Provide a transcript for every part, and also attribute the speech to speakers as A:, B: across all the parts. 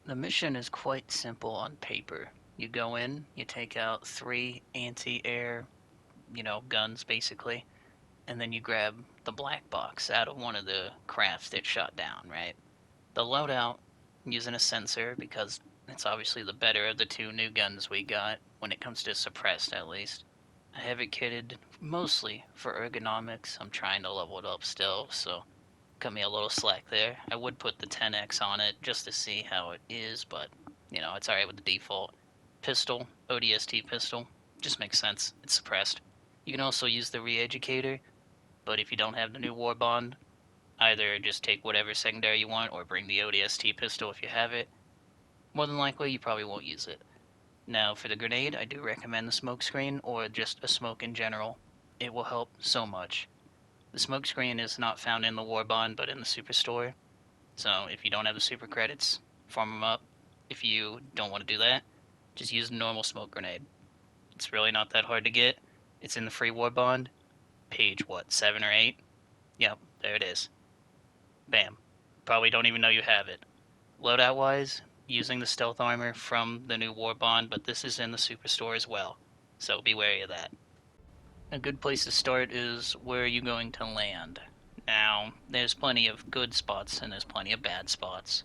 A: The mission is quite simple on paper. You go in, you take out three anti-air, guns basically, and then you grab the black box out of one of the crafts that shot down, right? The loadout, using a sensor, because it's obviously the better of the two new guns we got, when it comes to suppressed at least. I have it kitted mostly for ergonomics. I'm trying to level it up still, so cut me a little slack there. I would put the 10x on it just to see how it is, but it's alright with the default. Pistol, ODST pistol, just makes sense. It's suppressed. You can also use the re-educator, but if you don't have the new war bond, either just take whatever secondary you want or bring the ODST pistol if you have it. More than likely, you probably won't use it. Now, for the grenade, I do recommend the smoke screen or just a smoke in general. It will help so much. The smoke screen is not found in the war bond, but in the superstore. So if you don't have the super credits, farm them up. If you don't want to do that, just use a normal smoke grenade. It's really not that hard to get. It's in the free war bond. Page, what, 7 or 8? Yep, there it is. Bam. Probably don't even know you have it. Loadout wise, using the stealth armor from the new war bond, but this is in the superstore as well. So be wary of that. A good place to start is where are you going to land? Now, there's plenty of good spots and there's plenty of bad spots.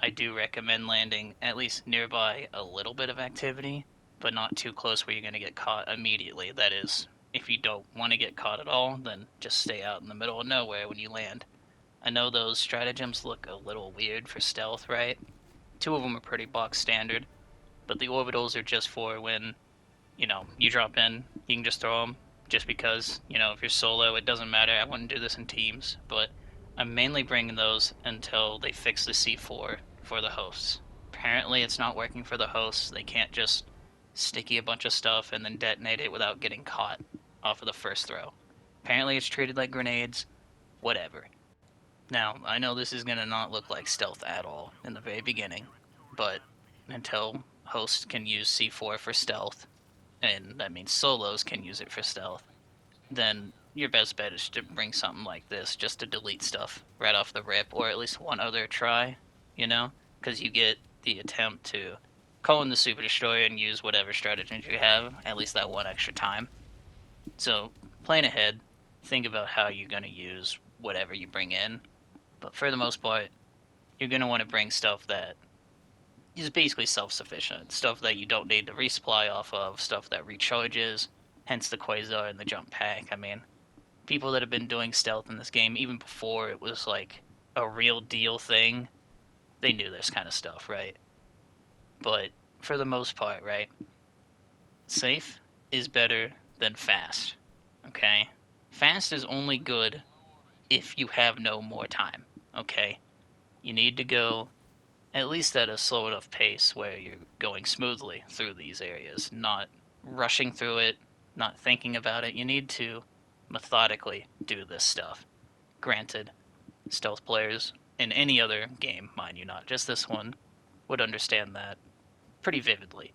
A: I do recommend landing at least nearby a little bit of activity, but not too close where you're going to get caught immediately. That is, if you don't want to get caught at all, then just stay out in the middle of nowhere when you land. I know those stratagems look a little weird for stealth, right? Two of them are pretty box standard, but the orbitals are just for when, you drop in, you can just throw them. Just because, if you're solo, it doesn't matter. I wouldn't do this in teams, but I'm mainly bringing those until they fix the C4 for the hosts. Apparently, it's not working for the hosts. They can't just sticky a bunch of stuff and then detonate it without getting caught off of the first throw. Apparently, it's treated like grenades. Whatever. Now, I know this is going to not look like stealth at all in the very beginning, but until hosts can use C4 for stealth, and that means solos can use it for stealth, then your best bet is to bring something like this just to delete stuff right off the rip, or at least one other try, because you get the attempt to call in the Super Destroyer and use whatever strategies you have, at least that one extra time. So, plan ahead, think about how you're going to use whatever you bring in, but for the most part, you're going to want to bring stuff that is basically self-sufficient, stuff that you don't need to resupply off of, stuff that recharges, hence the Quasar and the jump pack. I mean, people that have been doing stealth in this game, even before it was like a real deal thing, they knew this kind of stuff, right? But for the most part, right, safe is better than fast, okay? Fast is only good if you have no more time, okay? You need to go at least at a slow enough pace where you're going smoothly through these areas, not rushing through it, not thinking about it. You need to methodically do this stuff. Granted, stealth players in any other game, mind you, not just this one, would understand that pretty vividly.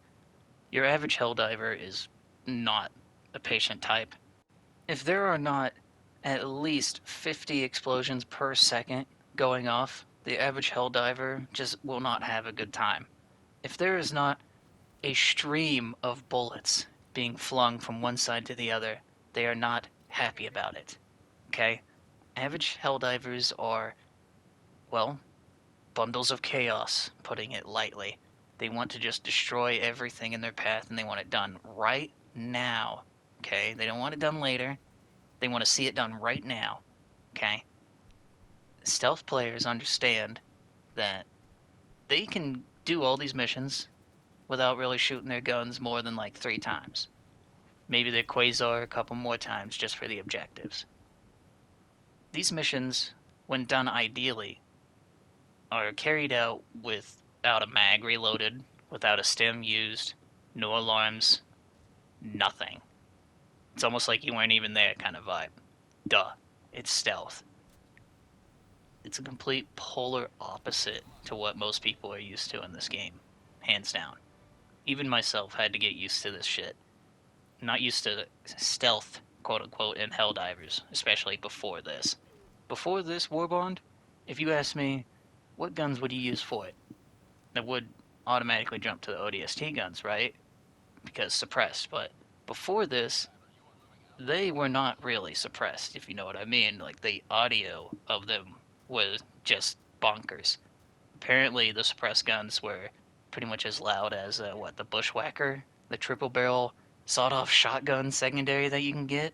A: Your average Helldiver is not a patient type. If there are not at least 50 explosions per second going off, the average Helldiver just will not have a good time. If there is not a stream of bullets being flung from one side to the other, they are not happy about it. Okay? Average Helldivers are, well, bundles of chaos, putting it lightly. They want to just destroy everything in their path and they want it done right now. Okay? They don't want it done later. They want to see it done right now. Okay? Stealth players understand that they can do all these missions without really shooting their guns more than like 3 times. Maybe their Quasar a couple more times just for the objectives. These missions, when done ideally, are carried out without a mag reloaded, without a stim used, no alarms, nothing. It's almost like you weren't even there kind of vibe. Duh. It's stealth. It's a complete polar opposite to what most people are used to in this game. Hands down. Even myself had to get used to this shit. Not used to stealth, quote unquote, in Helldivers, especially before this. Before this Warbond, if you asked me, what guns would you use for it? that would automatically jump to the ODST guns, right? Because suppressed. But before this, they were not really suppressed, if you know what I mean. Like, the audio of them was just bonkers. Apparently, the suppressed guns were pretty much as loud as, the Bushwhacker, the triple barrel sawed off shotgun secondary that you can get.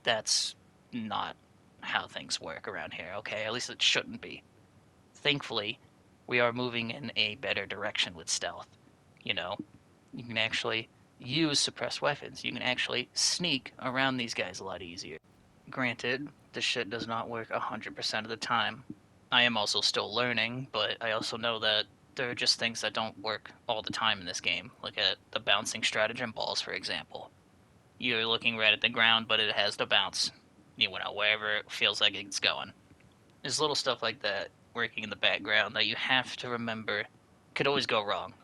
A: That's not how things work around here, okay? At least it shouldn't be. Thankfully, we are moving in a better direction with stealth. You know, you can actually use suppressed weapons. You can actually sneak around these guys a lot easier. Granted, this shit does not work 100% of the time. I am also still learning, but I also know that there are just things that don't work all the time in this game. Look at the bouncing stratagem balls, for example. You're looking right at the ground, but it has to bounce, wherever it feels like it's going. There's little stuff like that working in the background that you have to remember could always go wrong.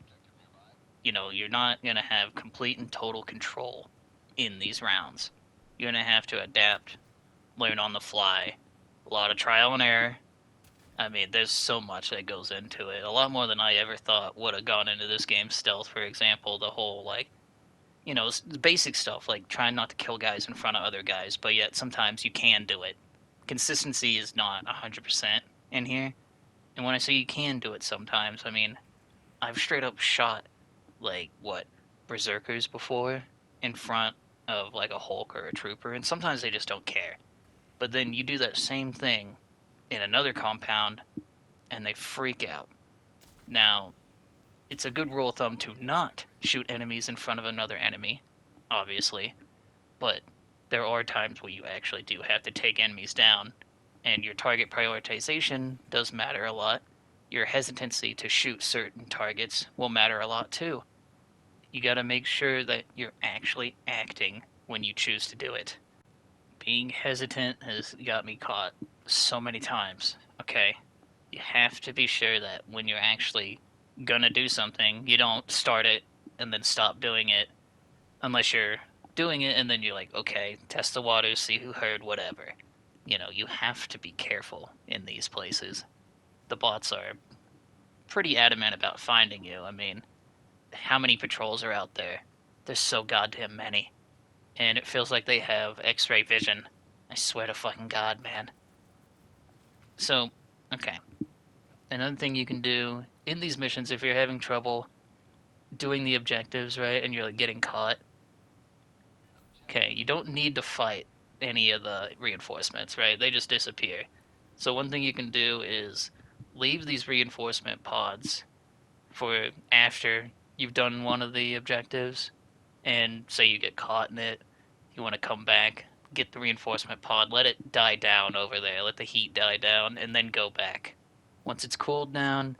A: You're not going to have complete and total control in these rounds. You're going to have to adapt, learn on the fly, a lot of trial and error. I mean, there's so much that goes into it. A lot more than I ever thought would have gone into this game's stealth, for example. The whole, basic stuff, like trying not to kill guys in front of other guys, but yet sometimes you can do it. Consistency is not 100% in here. And when I say you can do it sometimes, I mean, I've straight up shot, berserkers before in front of, a Hulk or a trooper, and sometimes they just don't care. But then you do that same thing in another compound, and they freak out. Now, it's a good rule of thumb to not shoot enemies in front of another enemy, obviously, but there are times where you actually do have to take enemies down, and your target prioritization does matter a lot. Your hesitancy to shoot certain targets will matter a lot too. You gotta make sure that you're actually acting when you choose to do it. Being hesitant has got me caught so many times, okay? You have to be sure that when you're actually gonna do something, you don't start it and then stop doing it, unless you're doing it and then you're like, okay, test the waters, see who heard, whatever. You have to be careful in these places. The bots are pretty adamant about finding you. I mean, how many patrols are out there? There's so goddamn many. And it feels like they have X-ray vision. I swear to fucking God, man. So, okay. Another thing you can do in these missions, if you're having trouble doing the objectives, right, and you're getting caught, okay, you don't need to fight any of the reinforcements, right? They just disappear. So one thing you can do is leave these reinforcement pods for after you've done one of the objectives, and say you get caught in it, you want to come back, get the reinforcement pod, let it die down over there, let the heat die down, and then go back. Once it's cooled down,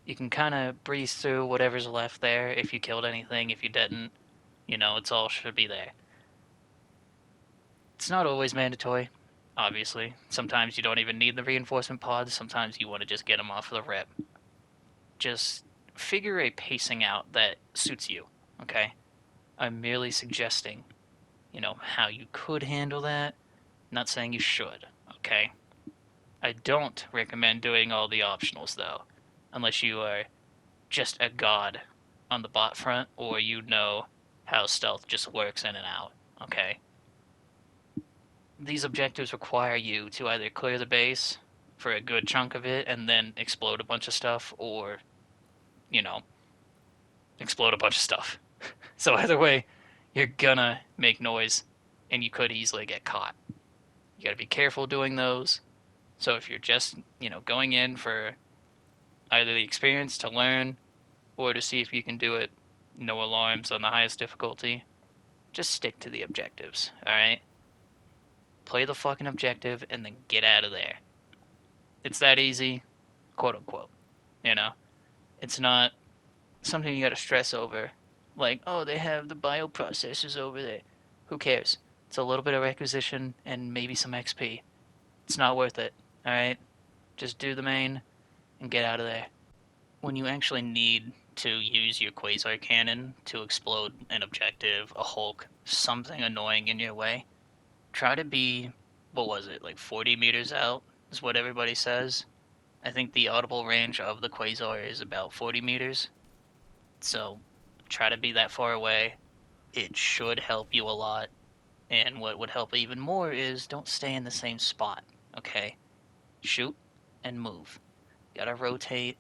A: you can kind of breeze through whatever's left there. If you killed anything, if you didn't, it's all should be there. It's not always mandatory, obviously. Sometimes you don't even need the reinforcement pods. Sometimes you want to just get them off the rip. Just figure a pacing out that suits you, okay? I'm merely suggesting, how you could handle that. Not saying you should, okay? I don't recommend doing all the optionals, though, unless you are just a god on the bot front or you know how stealth just works in and out, okay? These objectives require you to either clear the base for a good chunk of it and then explode a bunch of stuff, or, you know, explode a bunch of stuff. So either way, you're gonna make noise and you could easily get caught. You gotta be careful doing those. So if you're just, going in for either the experience to learn or to see if you can do it, no alarms on the highest difficulty, just stick to the objectives, alright? Play the fucking objective and then get out of there. It's that easy, quote unquote. You know? It's not something you gotta stress over. Like, oh, they have the bioprocessors over there. Who cares? It's a little bit of requisition and maybe some XP. It's not worth it, alright? Just do the main and get out of there. When you actually need to use your quasar cannon to explode an objective, a Hulk, something annoying in your way, try to be, what was it, like 40 meters out, is what everybody says. I think the audible range of the quasar is about 40 meters, so try to be that far away. It should help you a lot. And what would help even more is don't stay in the same spot, okay? Shoot and move. Gotta rotate,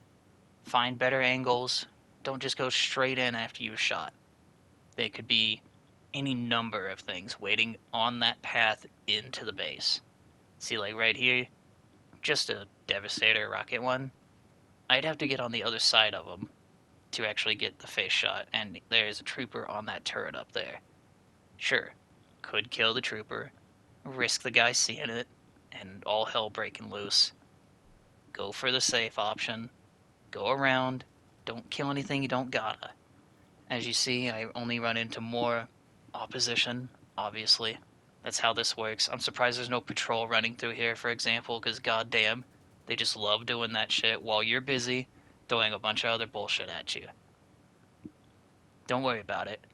A: find better angles. Don't just go straight in after you've shot. There could be any number of things waiting on that path into the base. See, like right here, just a Devastator rocket one. I'd have to get on the other side of them to actually get the face shot, and there's a trooper on that turret up there. Sure, could kill the trooper, risk the guy seeing it, and all hell breaking loose. Go for the safe option. Go around. Don't kill anything you don't gotta. As you see, I only run into more opposition, obviously. That's how this works. I'm surprised there's no patrol running through here, for example, because goddamn, they just love doing that shit while you're busy throwing a bunch of other bullshit at you. Don't worry about it.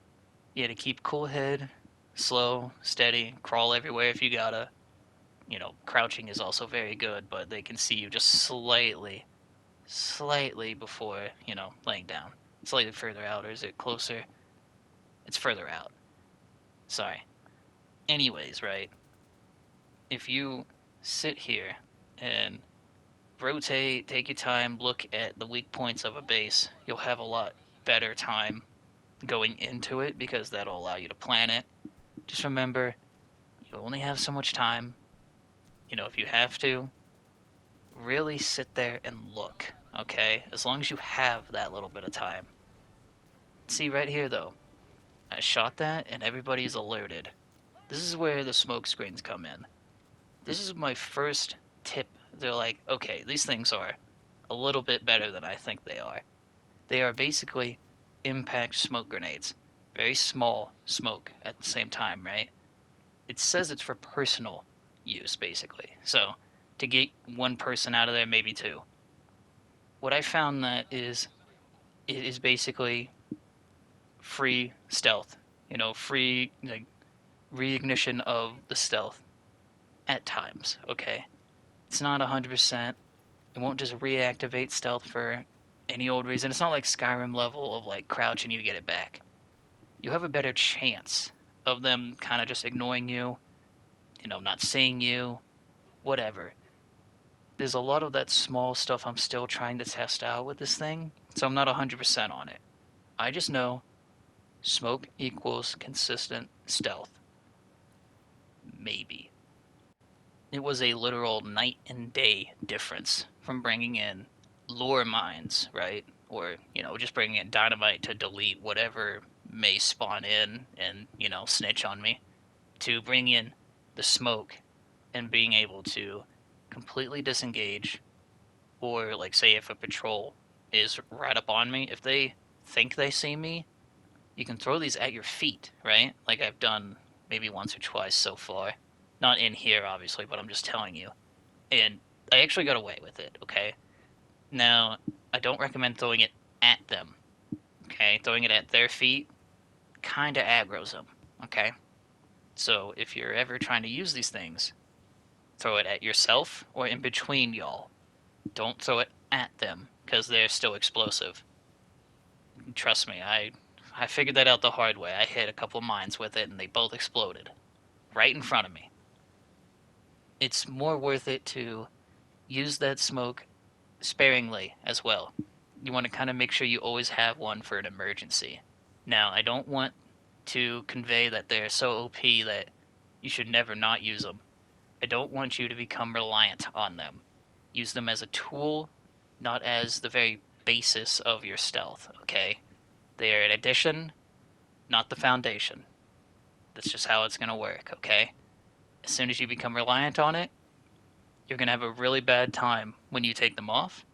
A: You gotta keep cool head, slow, steady, crawl everywhere if you gotta. Crouching is also very good, but they can see you just slightly before, laying down. Slightly further out, or is it closer? It's further out. Sorry. Anyways, right? If you sit here and rotate, take your time, look at the weak points of a base, you'll have a lot better time going into it because that'll allow you to plan it. Just remember, you only have so much time. If you have to, really sit there and look, okay? As long as you have that little bit of time. See, right here, though, I shot that and everybody's alerted. This is where the smoke screens come in. This is my first tip. They're like, okay, these things are a little bit better than I think they are. They are basically impact smoke grenades. Very small smoke at the same time, right? It says it's for personal use, basically. So, to get one person out of there, maybe two. What I found that is, it is basically free stealth. Free like reignition of the stealth at times, okay? It's not 100%. It won't just reactivate stealth for any old reason. It's not like Skyrim level of like crouch and you get it back. You have a better chance of them kind of just ignoring you, not seeing you, whatever. There's a lot of that small stuff I'm still trying to test out with this thing, so I'm not 100% on it. I just know smoke equals consistent stealth. Maybe. It was a literal night and day difference from bringing in lure mines, right? Or, just bringing in dynamite to delete whatever may spawn in and, snitch on me, to bring in the smoke and being able to completely disengage. Or, like, say if a patrol is right up on me, if they think they see me, you can throw these at your feet, right? Like I've done maybe once or twice so far. Not in here, obviously, but I'm just telling you. And I actually got away with it, okay? Now, I don't recommend throwing it at them, okay? Throwing it at their feet kind of aggroes them, okay? So if you're ever trying to use these things, throw it at yourself or in between y'all. Don't throw it at them, because they're still explosive. Trust me, I figured that out the hard way. I hit a couple mines with it, and they both exploded. Right in front of me. It's more worth it to use that smoke sparingly as well. You want to kind of make sure you always have one for an emergency. Now, I don't want to convey that they're so OP that you should never not use them. I don't want you to become reliant on them. Use them as a tool, not as the very basis of your stealth, okay? They are an addition, not the foundation. That's just how it's going to work, okay? As soon as you become reliant on it, you're going to have a really bad time when you take them off,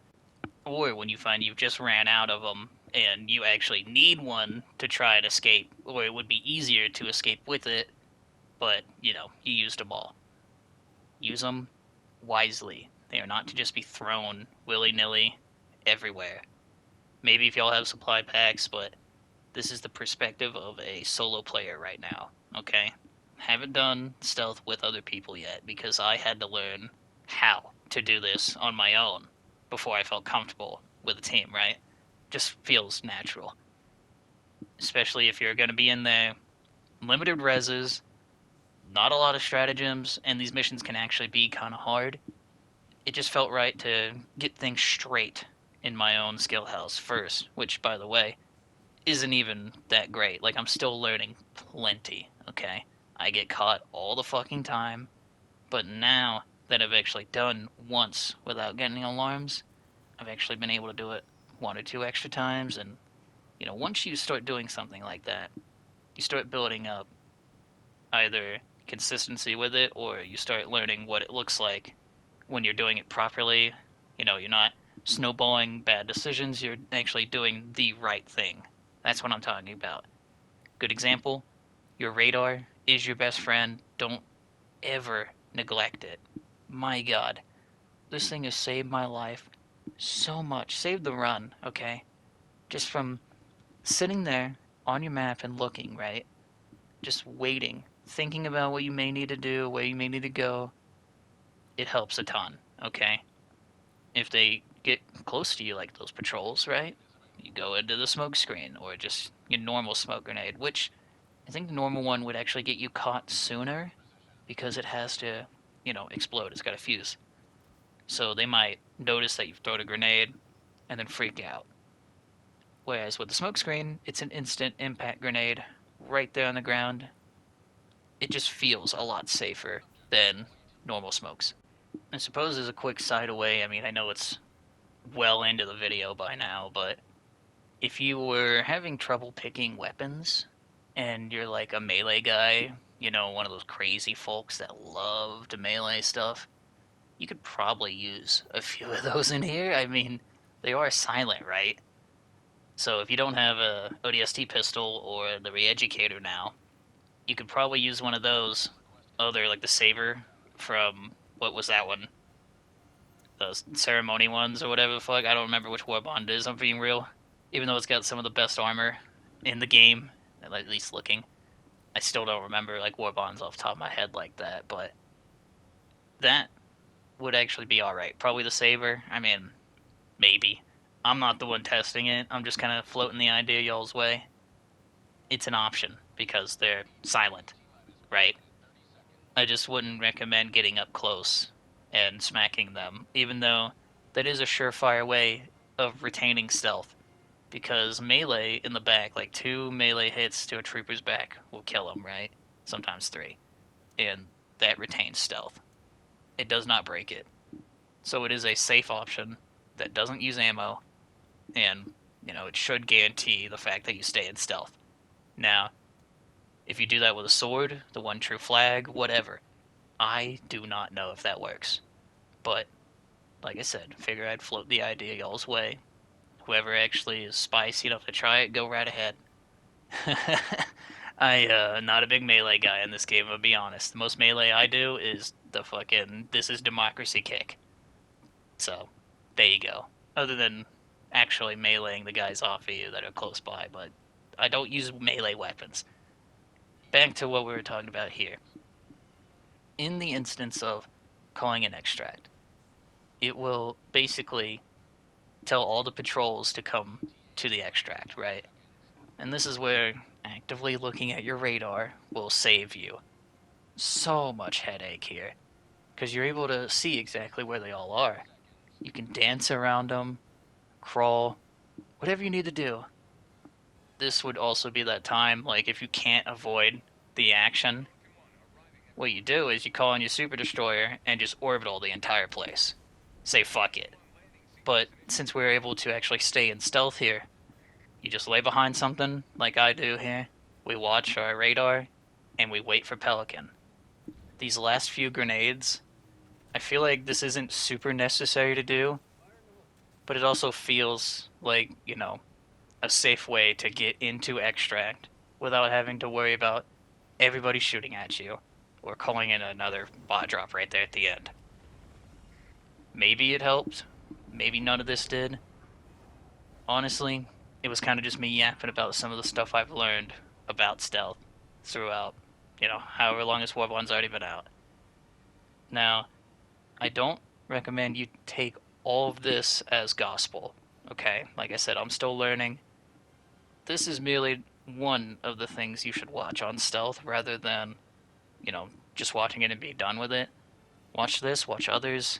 A: or when you find you've just ran out of them and you actually need one to try and escape, or it would be easier to escape with it, but, you used them all. Use them wisely. They are not to just be thrown willy-nilly everywhere. Maybe if y'all have supply packs, but this is the perspective of a solo player right now, okay? Haven't done stealth with other people yet because I had to learn how to do this on my own. before I felt comfortable with a team, right? Just feels natural. Especially if you're going to be in there, limited reses, not a lot of stratagems, and these missions can actually be kind of hard. It just felt right to get things straight in my own skill house first, which, by the way, isn't even that great. Like, I'm still learning plenty, okay? I get caught all the fucking time, but now that I've actually done once without getting alarms, I've actually been able to do it one or two extra times, and, once you start doing something like that, you start building up either consistency with it, or you start learning what it looks like when you're doing it properly. You're not snowballing bad decisions, you're actually doing the right thing. That's what I'm talking about. Good example, your radar is your best friend. Don't ever neglect it. My god, this thing has saved my life so much. Saved the run, okay? Just from sitting there on your map and looking, right? Just waiting, thinking about what you may need to do, where you may need to go. It helps a ton, okay? If they get close to you, like those patrols, right? You go into the smoke screen, or just your normal smoke grenade, which I think the normal one would actually get you caught sooner because it has to, explode. It's got a fuse. So they might notice that you've thrown a grenade and then freak out. Whereas with the smoke screen, it's an instant impact grenade right there on the ground. It just feels a lot safer than normal smokes. I suppose as a quick side away, I mean, I know it's well into the video by now, but if you were having trouble picking weapons and you're like a melee guy, one of those crazy folks that love to melee stuff, you could probably use a few of those in here. I mean, they are silent, right? So if you don't have a ODST pistol or the Reeducator now, you could probably use one of those other, like the Saber from, what was that one? Those ceremony ones or whatever the fuck. I don't remember which Warbond it is, I'm being real. Even though it's got some of the best armor in the game, at least looking. I still don't remember like Warbonds off the top of my head like that, but that would actually be alright. Probably the Saber. I mean, maybe. I'm not the one testing it. I'm just kind of floating the idea y'all's way. It's an option because they're silent, right? I just wouldn't recommend getting up close and smacking them, even though that is a surefire way of retaining stealth. Because melee in the back, like 2 melee hits to a trooper's back will kill him, right? Sometimes 3. And that retains stealth. It does not break it. So it is a safe option that doesn't use ammo, and, it should guarantee the fact that you stay in stealth. Now, if you do that with a sword, the one true flag, whatever, I do not know if that works. But, like I said, figure I'd float the idea y'all's way. Whoever actually is spicy enough to try it, go right ahead. Not a big melee guy in this game, I'll be honest. The most melee I do is the fucking "this is democracy" kick. So, there you go. Other than actually meleeing the guys off of you that are close by, but I don't use melee weapons. Back to what we were talking about here. In the instance of calling an extract, it will basically tell all the patrols to come to the extract, right? And this is where actively looking at your radar will save you so much headache here, because you're able to see exactly where they all are. You can dance around them, crawl, whatever you need to do. This would also be that time, like if you can't avoid the action, what you do is you call in your super destroyer and just orbital the entire place. Say fuck it. But since we're able to actually stay in stealth here, you just lay behind something like I do here. We watch our radar and we wait for Pelican. These last few grenades, I feel like this isn't super necessary to do, but it also feels like, a safe way to get into extract without having to worry about everybody shooting at you or calling in another bot drop right there at the end. Maybe it helped. Maybe none of this did. Honestly, it was kind of just me yapping about some of the stuff I've learned about stealth throughout, however long this Warbond's already been out. Now, I don't recommend you take all of this as gospel. Okay, like I said, I'm still learning. This is merely one of the things you should watch on stealth rather than, just watching it and be done with it. Watch this, watch others,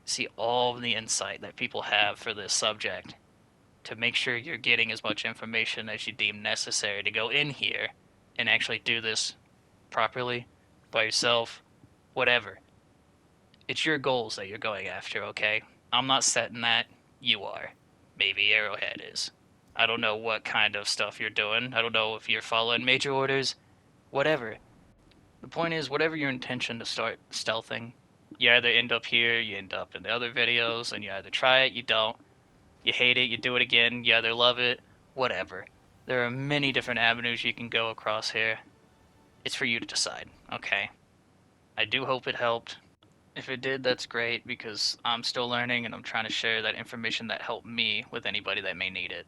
A: see all of the insight that people have for this subject to make sure you're getting as much information as you deem necessary to go in here and actually do this properly by yourself, whatever. It's your goals that you're going after, okay? I'm not setting that. You are. Maybe Arrowhead is. I don't know what kind of stuff you're doing. I don't know if you're following major orders. Whatever. The point is, whatever your intention to start stealthing, you either end up here, you end up in the other videos, and you either try it, you don't, you hate it, you do it again, you either love it, whatever. There are many different avenues you can go across here. It's for you to decide, okay? I do hope it helped. If it did, that's great because I'm still learning and I'm trying to share that information that helped me with anybody that may need it.